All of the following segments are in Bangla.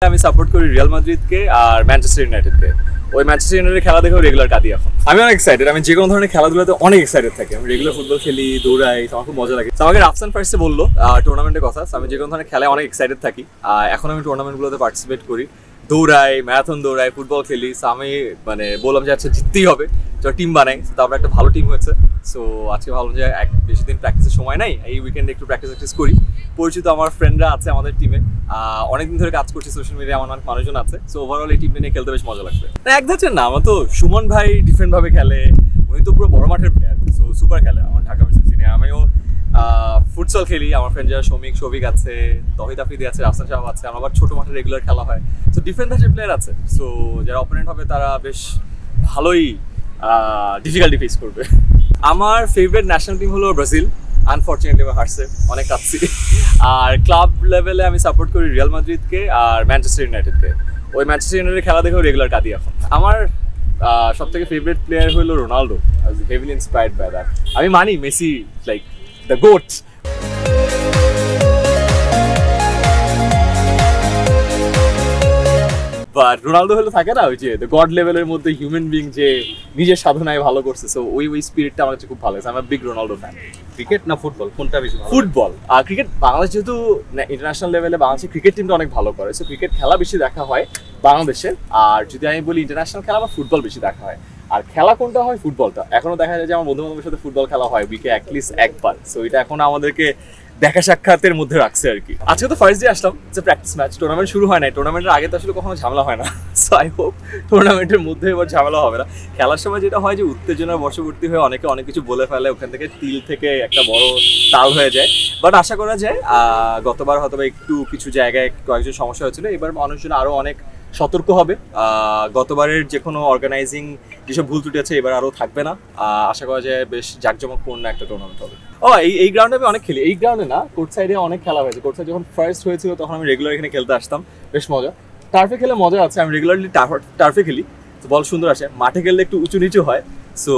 আমি সাপোর্ট করি রিয়াল মাদ্রিদকে আর ম্যানচেস্টার ইউনাইটেডকে। ওই ম্যানচেস্টার ইউনাইটেড খেলা দেখেও রেগুলার কাঁদি এখন। আমি অনেক এক্সাইটেড, আমি যে কোনো ধরনের খেলাধুলাতে অনেক এক্সাইটেড থাকি। আমি রেগুলার ফুটবল খেলি, দৌড়াই, আমার খুব মজা লাগে। আমাকে রাফসান ফার্স্টে বললো টুর্নামেন্টের কথা, আমি যে কোনো ধরনের খেলায় অনেক এক্সাইটেড থাকি। এখন আমি টুর্নামেন্টগুলোতে পার্টিসিপেট করি, দৌড়াই, ম্যারাথন দৌড়াই, ফুটবল খেলি। আমি বললাম যে আচ্ছা জিততেই হবে, টিম বানাই। তারপরে একটা ভালো টিম হয়েছে। সো আজকে ভাবলাম যে বেশি দিন প্র্যাকটিসের সময় নাই, এই উইকেন্ডে একটু প্র্যাকটিস করি। পরিচিত আমার ফ্রেন্ডরা আছে আমাদের টিমে, অনেকদিন ধরে কাজ করছি, সোশ্যাল মিডিয়ায় আমার অনেক মানুষজন আছে। সো ওভারঅল এই টিমটা নিয়ে খেলতে বেশ মজা লাগবে। এক ধাঁচের না, আমার তো সুমন ভাই ডিফারেন্ট ভাবে খেলে, উনি তো পুরো বড় মাঠের প্লেয়ার, সো সুপার খেলে আমার ঢাকা ভার্সেস সিনিয়র। আমিও ফুটসল খেলি, আমার ফ্রেন্ড যারা শফিক আছে, তহিদ আফ্রিদি আছে, রাফসান সাহেব আছে। আমার আবার ছোটো মাঠে রেগুলার খেলা হয়। সো ডিফারেন্ট ধাঁচের প্লেয়ার আছে। সো যারা অপোনেন্ট হবে তারা বেশ ভালোই ডিফিকাল্টি ফেস করবে। আমার ফেভারিট ন্যাশনাল টিম হলো ব্রাজিল। আনফর্চুনেটলি এবার হারছে, অনেক কাঁদছি। আর ক্লাব লেভেলে আমি সাপোর্ট করি রিয়াল মাদ্রিদকে আর ম্যানচেস্টার ইউনাইটেডকে। ওই ম্যানচেস্টার ইউনাইটেড খেলা দেখেও রেগুলার কাঁদি এখন। আমার সব থেকে ফেভারিট প্লেয়ার হলো Ronaldo. I was heavily inspired by that. আমি মানি Messi like the GOAT. But Ronaldo হলো থাকে না ওই যে গড লেভেলের মধ্যে হিউম্যান বিং যে নিজের সাধনায় ভালো করছে। সো ওই স্পিরিটটা আমার কাছে খুব ভালো লাগে। আমি বিগ রোনালদো ফ্যান। ক্রিকেট না ফুটবল, কোনটা বেশি ভালো? ফুটবল। আর ক্রিকেট, বাংলাদেশ যেহেতু ইন্টারন্যাশনাল লেভেলে বাংলাদেশের ক্রিকেট টিমটা অনেক ভালো করে, সো ক্রিকেট খেলা বেশি দেখা হয় বাংলাদেশের। আর যদি আমি বলি ইন্টারন্যাশনাল খেলা বা ফুটবল বেশি দেখা হয়। আর খেলা কোনটা হয়? ফুটবলটা। এখনো দেখা যায় যে আমার বন্ধু বান্ধবের সাথে ফুটবল খেলা হয় উইকে অ্যাটলিস্ট একবার। সো এটা এখন আমাদেরকে দেখা সাক্ষাতের মধ্যে রাখছে আর কি। আজকে তো ফার্স্ট ডে আসলাম, যে প্র্যাকটিস ম্যাচ। টুর্নামেন্ট শুরু হয় নাই, টুর্নামেন্টের আগে তো আসলে কখনো ঝামেলা হয় না। সো আই হোপ টুর্নামেন্টের মধ্যে এবার ঝামেলা হবে না। খেলার সময় যেটা হয় যে উত্তেজনার বশবর্তী হয়ে অনেকে অনেক কিছু বলে ফেলে, ওখান থেকে তিল থেকে একটা বড় তাল হয়ে যায়। বাট আশা করা যায় গতবার হয়তো একটু কিছু জায়গায় কয়েকজন সমস্যা হয়েছিল, এবার মানুষজন আরও অনেক সতর্ক হবে। গতবারের যে কোনো অর্গানাইজিং যেসব ভুল ত্রুটি আছে এবার আরও থাকবে না। আশা করা যায় বেশ জাঁকজমকপূর্ণ একটা টুর্নামেন্ট হবে। এই গ্রাউন্ডে আমি অনেক খেলি। এই গ্রাউন্ডে না, কোর্ট সাইডে অনেক খেলা হয়েছে। কোর্ট সাইড যখন ফার্স্ট হয়েছিল তখন আমি রেগুলার এখানে খেলতে আসতাম, বেশ মজা। টার্ফে খেলে মজা আছে, আমি রেগুলারলি টার্ফে খেলি, তো বল সুন্দর আসে। মাঠে খেললে একটু উঁচু নিচু হয়। সো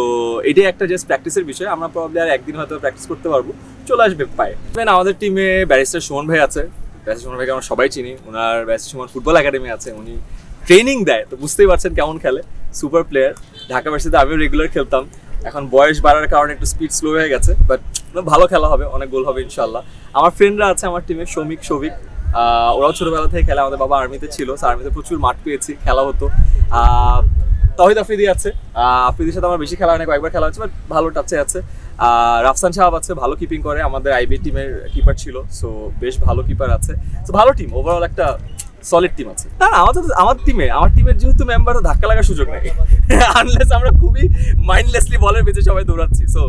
এটাই একটা জাস্ট প্র্যাকটিসের বিষয়। আমরা প্রবলি আর একদিন হয়তো প্র্যাকটিস করতে পারবো, চলে আসবে পায়ে। আমাদের টিমে ব্যারিস্টার সুমন ভাই আছে। ব্যারিস্টার সুমন ভাইকে আমরা সবাই চিনি। ওনার ব্যারিস্টার সুমন ফুটবল একাডেমি আছে, উনি ট্রেনিং দেয়, তো বুঝতেই পারছেন কেমন খেলে। Super player. ঢাকা ভার্সিটিতে আমিও রেগুলার খেলতাম। এখন বয়স বাড়ার কারণে একটু স্পিড স্লো হয়ে গেছে, বাট ভালো খেলা হবে, অনেক গোল হবে ইনশাল্লাহ। আমার ফ্রেন্ডরা আছে আমার টিমে, শফিক, ওরাও ছোটবেলা থেকে খেলে। আমাদের বাবা আর্মিতে ছিল, আর্মিতে প্রচুর মাঠ পেয়েছি, খেলা হতো। তহিদ আফ্রিদি আছে, আফ্রিদির সাথে আমার বেশি খেলা হয় না, কয়েকবার খেলা হচ্ছে, বাট ভালো টাচে আছে। রাফসান সাহেব আছে, ভালো কিপিং করে, আমাদের আইবি টিমের কিপার ছিল। সো বেশ ভালো কিপার আছে। সো ভালো টিম, ওভারঅল একটা সলিড টিম আছে। না আমার টিমের যেহেতু মেম্বার, ধাক্কা লাগার সুযোগ নেই, আনলেস আমরা খুবই মাইন্ডলেসলি বলের বেঁচে সবাই দৌড়াচ্ছি। সো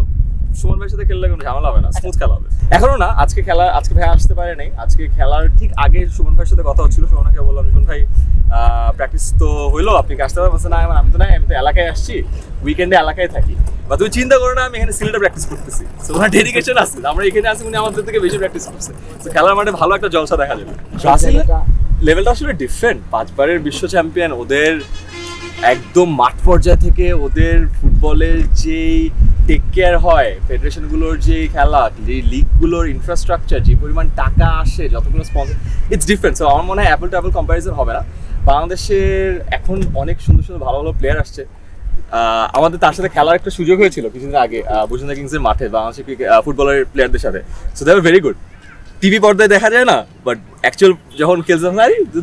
সুমন ভাইয়ের সাথে খেললে কোনো ঝামেলা হবে না, স্মুথ খেলা হবে। এখনো না, আজকে ভাই আসতে পারে নাই। আজকে খেলার ঠিক আগে সুমন ভাইয়ের সাথে কথা হচ্ছিল। সুমনকে বললাম, সুমন ভাই প্র্যাকটিস তো হইলো, আপনি কি আসতে পারবেন? বলছে না, আমি তো এলাকায় আসছি, উইকেন্ডে এলাকায় থাকি। বা তুমি চিন্তা করো না, আমি এখানে সিলেটে প্র্যাকটিস করতেছি। সো ওনার ডেডিকেশন আছে, আমরা এখানে আসি, উনি আমাদের থেকে বেশি প্র্যাকটিস করছে। তো খেলার মাঠে ভালো একটা জলসা দেখা যাবে। লেভেলটা আসলে ডিফারেন্ট। 5 বারের বিশ্ব চ্যাম্পিয়ন, ওদের একদম মাঠ পর্যায় থেকে ওদের ফুটবলের যেই টেক কেয়ার হয়, ফেডারেশনগুলোর যে খেলা, লিগগুলোর ইনফ্রাস্ট্রাকচার, যে পরিমাণ টাকা আসে, যতগুলো স্পন্সর, ইটস ডিফারেন্ট। সো আমার মনে হয় অ্যাপল টু অ্যাপল কম্প্যারিজন হবে না। বাংলাদেশের এখন অনেক সুন্দর সুন্দর ভালো ভালো প্লেয়ার আসছে। আমাদের তার সাথে খেলার একটা সুযোগ হয়েছিল কিছুদিন আগে বসুন্ধরা কিংসের মাঠে, বাংলাদেশের ফুটবলের প্লেয়ারদের সাথে। So they are very good. TV পর্দায় দেখা যায় না, বাট অ্যাকচুয়াল যখন খেলতে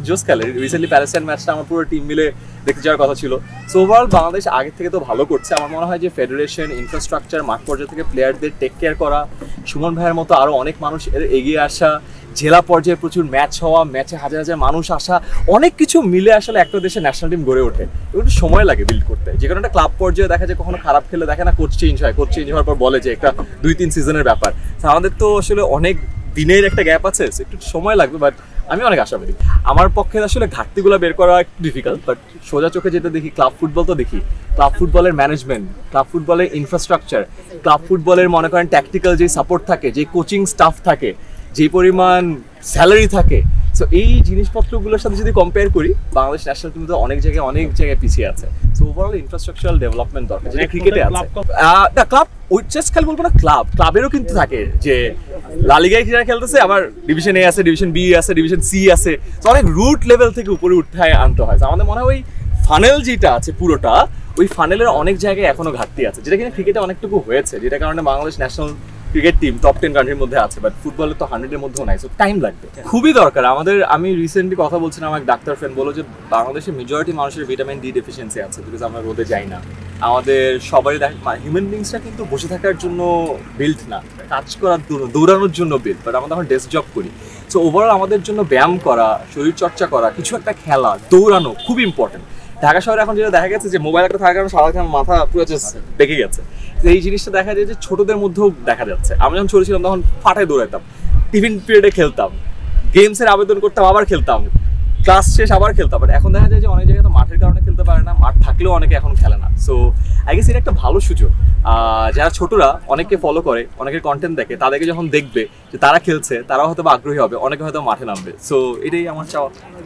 জোস খেলে। রিসেন্টলি প্যালেস্টাইন ম্যাচটা আমার পুরো টিম মিলে দেখতে যাওয়ার কথা ছিল। সো ওভারঅল বাংলাদেশ আগের থেকে তো ভালো করছে। আমার মনে হয় যে ফেডারেশন, ইনফ্রাস্ট্রাকচার, মাঠ পর্যায়ে থেকে প্লেয়ারদের টেক কেয়ার করা, সুমন ভাইয়ের মতো আরও অনেক মানুষ এগিয়ে আসা, জেলা পর্যায়ে প্রচুর ম্যাচ হওয়া, ম্যাচে হাজার হাজার মানুষ আসা, অনেক কিছু মিলে আসলে একটা দেশের ন্যাশনাল টিম গড়ে ওঠে। একটু সময় লাগে বিল্ড করতে। যে কোনো একটা ক্লাব পর্যায়ে দেখা যায় কখনো খারাপ খেলে দেখে না, কোচ চেঞ্জ হয়, কোচ চেঞ্জ হওয়ার পর বলে যে একটা 2-3 সিজনের ব্যাপার। আমাদের তো আসলে অনেক দিনের একটা গ্যাপ আছে, একটু সময় লাগবে, বাট আমি অনেক আশাবাদী। আমার পক্ষে আসলে ঘাটতিগুলো বের করা একটু ডিফিকাল্ট, বাট সোজা চোখে যেটা দেখি, ক্লাব ফুটবল তো দেখি, ক্লাব ফুটবলের ম্যানেজমেন্ট, ক্লাব ফুটবলের ইনফ্রাস্ট্রাকচার, ক্লাব ফুটবলের মনে করেন ট্যাকটিক্যাল যে সাপোর্ট থাকে, যে কোচিং স্টাফ থাকে, যে পরিমাণ স্যালারি থাকে। সো এই জিনিসপত্রগুলোর সাথে যদি কম্পেয়ার করি, বাংলাদেশ ন্যাশনাল টিম তো অনেক জায়গায় পিছিয়ে আছে। সো ওভারঅল ইনফ্রাস্ট্রাকচারাল ডেভেলপমেন্ট দরকার, যেটা ক্রিকেটে আছে। না ক্লাব ওই জাস্ট খালি বলবো না, ক্লাবেরও কিন্তু থাকে যে লা লিগায় যারা খেলতেছে, আবার ডিভিশন এ আছে, ডিভিশন বি আছে, ডিভিশন সি আছে, তো অনেক রুট লেভেল থেকে উপরে উঠায় আনতে হয়। আমাদের মনে হয় ওই ফানেল যেটা আছে পুরোটা, ওই ফানেলের অনেক জায়গায় এখনো ঘাটতি আছে, যেটা কিনা ক্রিকেটে অনেকটুকু হয়েছে, যেটা কারণে Bangladesh national cricket team top 10 কান্ট্রির মধ্যে আছে, বাট ফুটবলে তো 100-এর মধ্যেও নাই, সো টাইম লাগবে, খুবই দরকার আমাদের। আমি রিসেন্টলি কথা বলছিলাম, আমার ডাক্তার ফ্রেন্ড বললো যে বাংলাদেশের মেজরিটি মানুষের ভিটামিন ডি ডেফিসিয়েন্সি আছে, বিকজ আমরা রোদে যাই না। আমাদের সবারই হিউম্যান বিংসটা কিন্তু বসে থাকার জন্য বিল্ড না, কাজ করার জন্য, দৌড়ানোর জন্য বিল্ড, বাট আমরা তখন ডেস্ক জব করি। সো ওভারঅল আমাদের জন্য ব্যায়াম করা, শরীর চর্চা করা, কিছু একটা খেলা, দৌড়ানো খুব ইম্পর্টেন্ট। ঢাকা শহরে এখন যেটা দেখা গেছে যে মোবাইল একটা থাকার কারণে সারাক্ষণ মাথা পুরো বেঁকে গেছে, এই জিনিসটা দেখা যায় যে ছোটদের মধ্যেও দেখা যাচ্ছে। আমি যখন ছোট ছিলাম তখন ফাটায় দৌড়াইতাম, টিফিন পিরিয়ডে খেলতাম, গেমসের আবেদন করতাম, আবার খেলতাম, ক্লাস শেষ আবার খেলতাম, বাট এখন দেখা যায় যে অনেক জায়গায় তো মাঠের কারণে খেলতে পারে না, মাঠ থাকলেও অনেকে এখন খেলে না। সো আই গেস এটা একটা ভালো সুযোগ, যারা ছোটরা অনেককে ফলো করে, অনেকের কন্টেন্ট দেখে, তাদেরকে যখন দেখবে যে তারা খেলছে, তারাও হয়তো আগ্রহী হবে, অনেকে হয়তো মাঠে নামবে। সো এটাই আমার চাওয়া।